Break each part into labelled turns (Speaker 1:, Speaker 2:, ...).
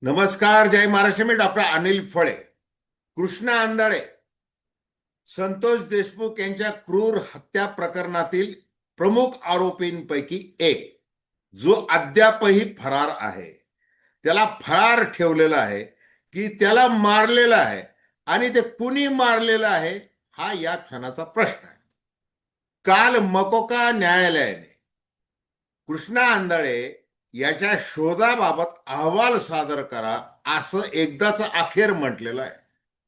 Speaker 1: नमस्कार. जय महाराष्ट्र. मी डॉक्टर अनिल फळे. कृष्णा आंधळे संतोष देशमुख यांच्या क्रूर हत्या प्रकरणातील प्रमुख आरोपींपैकी एक, जो अद्यापही फरार आहे. त्याला फरार ठेवलेला आहे की त्याला मारलेला आहे, आणि ते कुणी मारलेलं आहे हा या क्षणाचा प्रश्न आहे. काल मकोका न्यायालयाने कृष्णा आंधळे याच्या शोधाबाबत अहवाल सादर करा असं एकदाच अखेर म्हटलेलं आहे,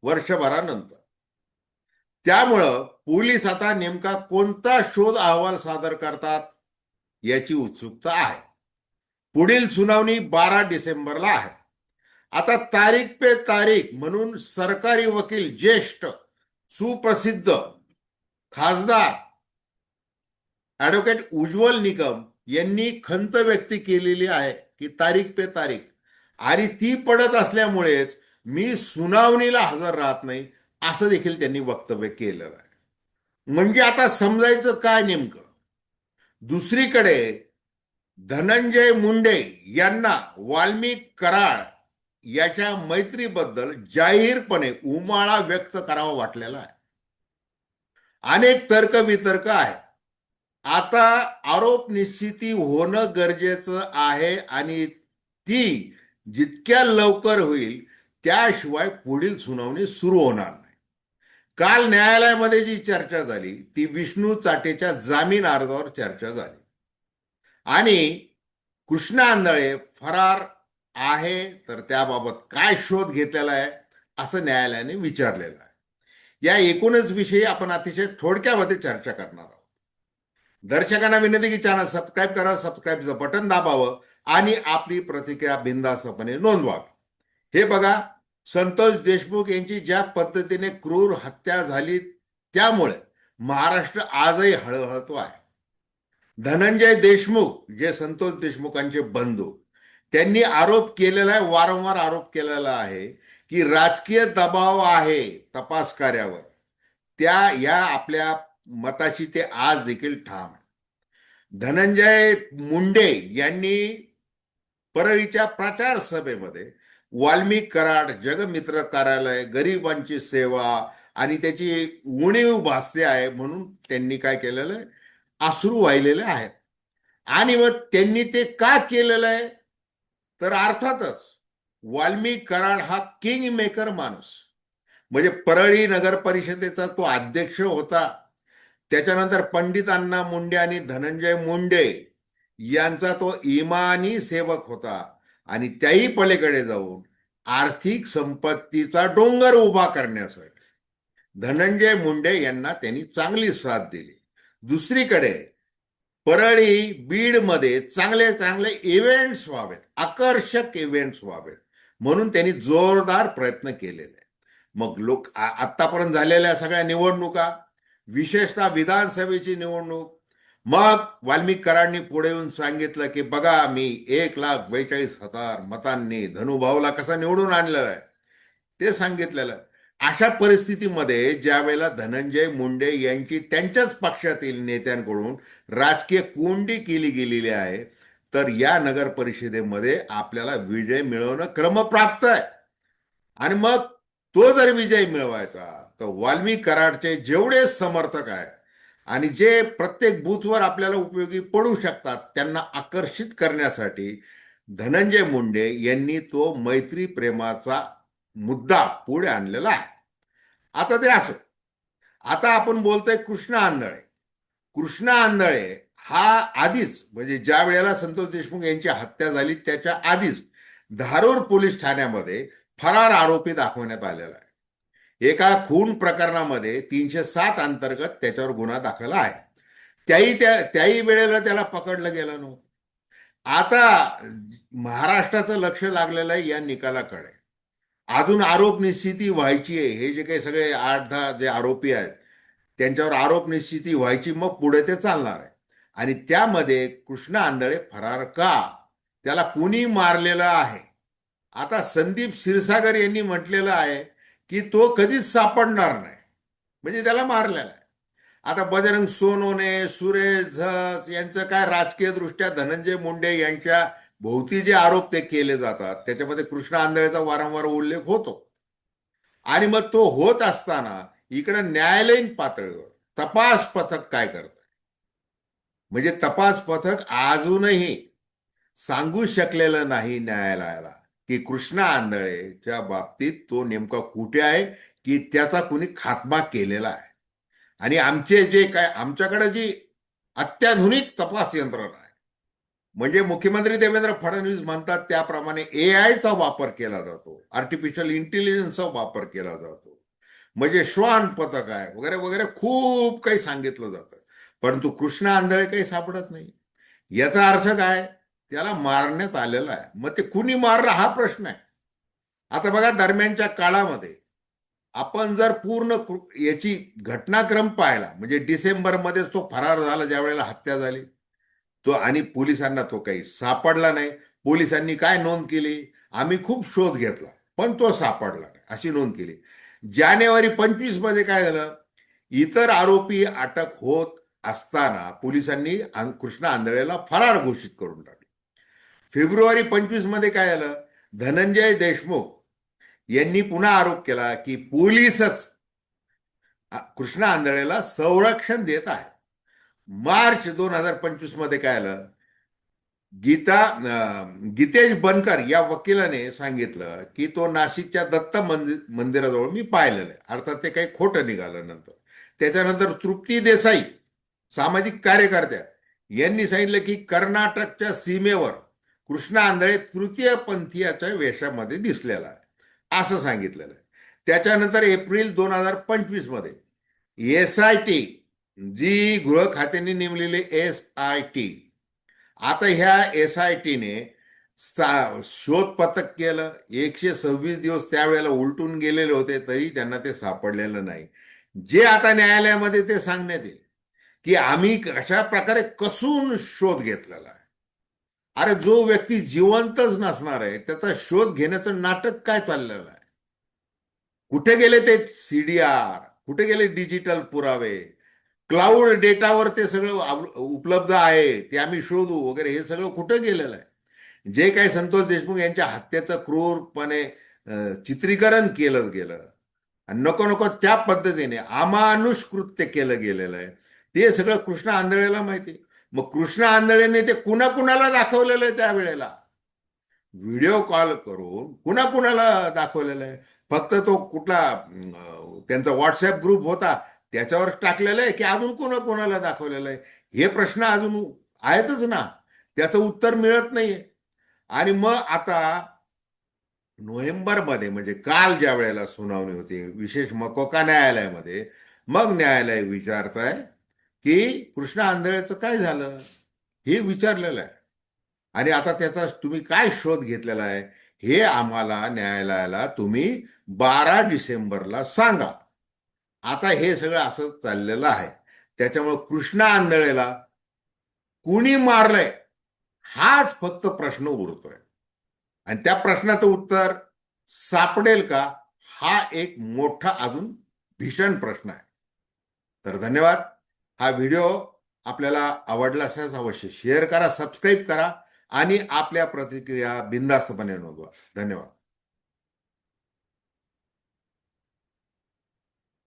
Speaker 1: वर्षभरानंतर. त्यामुळं पोलीस आता नेमका कोणता शोध अहवाल सादर करतात याची उत्सुकता आहे. पुढील सुनावणी 12 डिसेंबरला आहे. आता तारीख पे तारीख म्हणून सरकारी वकील, ज्येष्ठ सुप्रसिद्ध खासदार ॲडव्होकेट उज्ज्वल निकम यांनी खंत व्यक्त केलेली आहे की तारीख पे तारीख, आणि ती पडत असल्यामुळेच मी सुनावणीला हजर राहत नाही असं देखील त्यांनी वक्तव्य केलेलं आहे. म्हणजे आता समजायचं काय नेमकं? दुसरीकडे धनंजय मुंडे यांना वाल्मिक कराड याच्या मैत्रीबद्दल जाहीरपणे उमाळा व्यक्त करावा वाटलेला आहे. अनेक तर्कवितर्क आहेत. आता आरोप निश्चिती होणं गरजेचं आहे, आणि ती जितक्या लवकर होईल त्याशिवाय पुढील सुनावणी सुरू होणार नाही. काल न्यायालयामध्ये जी चर्चा झाली ती विष्णू चाटेच्या जामीन अर्जावर चर्चा झाली, आणि कृष्णा आंधळे फरार आहे तर त्याबाबत काय शोध घेतलेला आहे असं न्यायालयाने विचारलेलं आहे. या एकूणच विषयी आपण अतिशय थोडक्यामध्ये चर्चा करणार आहोत. दर्शकांना विनंती की चॅनल सबस्क्राईब करा, सबस्क्राईबचं बटन दाबावं आणि आपली प्रतिक्रिया बिनधास्तपणे नोंदवावी. हे बघा, संतोष देशमुख यांची ज्या पद्धतीने क्रूर हत्या झाली त्यामुळे महाराष्ट्र आजही हळहळतो आहे. धनंजय देशमुख, जे संतोष देशमुखांचे बंधू, त्यांनी आरोप केलेला आहे, वारंवार आरोप केलेला आहे की राजकीय दबाव आहे तपास कार्यावर. या आपल्या मताची ते आज देखील ठाम आहे. धनंजय मुंडे यांनी परळीच्या प्रचार सभेमध्ये वाल्मिक कराड, जगमित्र कार्यालय, गरिबांची सेवा आणि त्याची उणीव भासते आहे म्हणून त्यांनी काय केलेलं आहे, अश्रू वाहिलेले आहेत. आणि मग त्यांनी ते का केलेलं आहे, तर अर्थातच वाल्मिक कराड हा किंग मेकर माणूस, म्हणजे परळी नगर परिषदेचा तो अध्यक्ष होता. त्याच्यानंतर पंडित अण्णा मुंडे आणि धनंजय मुंडे यांचा तो इमानी सेवक होता, आणि त्याही पलीकडे जाऊन आर्थिक संपत्तीचा डोंगर उभा करण्यासाठी धनंजय मुंडे यांना त्यांनी चांगली साथ दिली. दुसरीकडे परळी, बीडमध्ये चांगले चांगले इव्हेंट्स व्हावेत, आकर्षक इव्हेंट्स व्हावेत म्हणून त्यांनी जोरदार प्रयत्न केलेले. मग आतापर्यंत झालेल्या सगळ्या निवडणुका, विशेषतः विधानसभेची निवडणूक, मग वाल्मिक कराडनी पुढे येऊन सांगितलं की बघा, मी 1,42,000 मतांनी धनुभाऊला कसा निवडून आणलेला आहे ते सांगितलेलं. अशा परिस्थितीमध्ये ज्या वेळेला धनंजय मुंडे यांची त्यांच्याच पक्षातील नेत्यांकडून राजकीय कोंडी केली गेलेली आहे, तर या नगर परिषदेमध्ये आपल्याला विजय मिळवणं क्रमप्राप्त आहे. आणि मग तो जर विजय मिळवायचा तर वाल्मिक कराडचे जेवढे समर्थक आहेत आणि जे प्रत्येक बूथवर आपल्याला उपयोगी पडू शकतात त्यांना आकर्षित करण्यासाठी धनंजय मुंडे यांनी तो मैत्री प्रेमाचा मुद्दा पुढे आणलेला आहे. आता ते असो. आता आपण बोलतोय कृष्णा आंधळे. कृष्णा आंधळे हा आधीच, म्हणजे ज्या वेळेला संतोष देशमुख यांची हत्या झाली त्याच्या आधीच धारूर पोलीस ठाण्यामध्ये फरार आरोपी दाखवण्यात आलेला आहे. एका खून प्रकरणामध्ये 307 अंतर्गत त्याच्यावर गुन्हा दाखल आहे. त्याही वेळेला त्याला पकडलं गेलं नव्हतं. आता महाराष्ट्राचं लक्ष लागलेलं आहे या निकालाकडे. अजून आरोप निश्चिती व्हायची आहे. हे जे काही सगळे 8-10 जे आरोपी आहेत त्यांच्यावर आरोप निश्चिती व्हायची, मग पुढे ते चालणार आहे. आणि त्यामध्ये कृष्णा आंधळे फरार का, त्याला कुणी मारलेलं आहे. आता संदीप क्षीरसागर यांनी म्हटलेलं आहे की तो कधीच सापडणार नाही, म्हणजे त्याला मारलेला आहे. आता बजरंग सोनवणे, सुरेश धस यांचं काय राजकीय दृष्ट्या धनंजय मुंडे यांच्या भोवती जे आरोप ते केले जातात त्याच्यामध्ये कृष्णा आंधळेचा वारंवार उल्लेख होतो. आणि मग तो होत असताना इकडे न्यायालयीन पातळीवर तपास पथक काय करत, म्हणजे तपास पथक अजूनही सांगू शकलेलं नाही न्यायालयाला की कृष्णा आंधळेच्या बाबतीत तो नेमका कुठे आहे, की त्याचा कुणी खात्मा केलेला आहे. आणि आमचे जे काय आमच्याकडे जी अत्याधुनिक तपास यंत्रणा आहे, म्हणजे मुख्यमंत्री देवेंद्र फडणवीस म्हणतात त्याप्रमाणे एआयचा वापर केला जातो, आर्टिफिशियल इंटेलिजन्सचा वापर केला जातो, म्हणजे श्वान पथक आहे वगैरे वगैरे खूप काही सांगितलं जातं. परंतु कृष्णा आंधळे काही सापडत नाही. याचा अर्थ काय, त्याला मारण्यात आलेला आहे. मग ते कुणी मारलं हा प्रश्न आहे. आता बघा, दरम्यानच्या काळामध्ये आपण जर पूर्ण याची घटनाक्रम पाहिला, म्हणजे डिसेंबरमध्येच तो फरार झाला ज्या वेळेला हत्या झाली तो, आणि पोलिसांना तो काही सापडला नाही. पोलिसांनी काय नोंद केली, आम्ही खूप शोध घेतला पण तो सापडला नाही अशी नोंद केली. जानेवारी 25 मध्ये काय झालं, इतर आरोपी अटक होत असताना पोलिसांनी कृष्णा आंधळेला फरार घोषित करून टाकले. फेब्रुवारी 25 मध्ये काय झालं, धनंजय देशमुख यांनी पुन्हा आरोप केला की पोलीसच कृष्णा आंधळेला संरक्षण देत आहे. मार्च 2025 मध्ये काय आलं, गीतेश बनकर या वकिलाने सांगितलं की तो नाशिकच्या दत्त मंदिराजवळ मी पाहिलेलं आहे. अर्थात ते काही खोटं निघालं नंतर. त्याच्यानंतर तृप्ती देसाई सामाजिक कार्यकर्त्या यांनी सांगितलं की कर्नाटकच्या सीमेवर कृष्णा आंधळे तृतीय पंथीयाच्या वेशामध्ये दिसलेला आहे असं सांगितलेलं आहे. त्याच्यानंतर एप्रिल 2025 मध्ये SIT, जी गृह खात्याने नेमलेली SIT, आता ह्या SITने शोध पथक केलं. 126 दिवस त्यावेळेला उलटून गेलेले होते तरी त्यांना ते सापडलेलं नाही. जे आता न्यायालयामध्ये ते सांगण्यात येईल की आम्ही कशा प्रकारे कसून शोध घेतलेला आहे. अरे, जो व्यक्ती जिवंतच नसणार आहे त्याचा शोध घेण्याचं नाटक काय चाललेलं आहे? कुठे गेले ते CDR, कुठे गेले डिजिटल पुरावे, क्लाउड डेटावर ते सगळं उपलब्ध आहे, ते आम्ही शोधू वगैरे, हे सगळं कुठं गेलेलं आहे? जे काही संतोष देशमुख यांच्या हत्येचं क्रूरपणे चित्रीकरण केलं गेलं आणि नको नको त्या पद्धतीने अमानुष कृत्य केलं गेलेलं आहे, ते सगळं कृष्णा आंधळेला माहिती. मग कृष्णा आंधळेने ते कुणाकुणाला दाखवलेलं आहे त्यावेळेला, व्हिडिओ कॉल करून कुणाकुणाला दाखवलेलं आहे? फक्त तो कुठला त्यांचा व्हॉट्सअप ग्रुप होता त्याच्यावर टाकलेलं आहे की अजून कोणाला दाखवलेलं आहे? हे प्रश्न अजून आहेतच ना, त्याचं उत्तर मिळत नाहीये. आणि मग आता नोव्हेंबरमध्ये, म्हणजे काल ज्या वेळेला सुनावणी होती विशेष मकोका न्यायालयामध्ये, मग न्यायालय विचारत आहे की कृष्णा आंधळेचं काय झालं, हे विचारलेलं आहे. आणि आता त्याचा तुम्ही काय शोध घेतलेला आहे हे आम्हाला न्यायालयाला तुम्ही 12 डिसेंबरला सांगा. आता हे सगळं असं चाललेलं आहे. त्याच्यामुळे कृष्णा आंधळेला कुणी मारलंय हाच फक्त प्रश्न उरतोय. आणि त्या प्रश्नाचं उत्तर सापडेल का, हा एक मोठा अजून भीषण प्रश्न आहे. तर धन्यवाद. हा व्हिडिओ आपल्याला आवडला असेल अवश्य शेअर करा, सबस्क्राईब करा आणि आपल्या प्रतिक्रिया बिनधास्तपणे नोंदवा. धन्यवाद.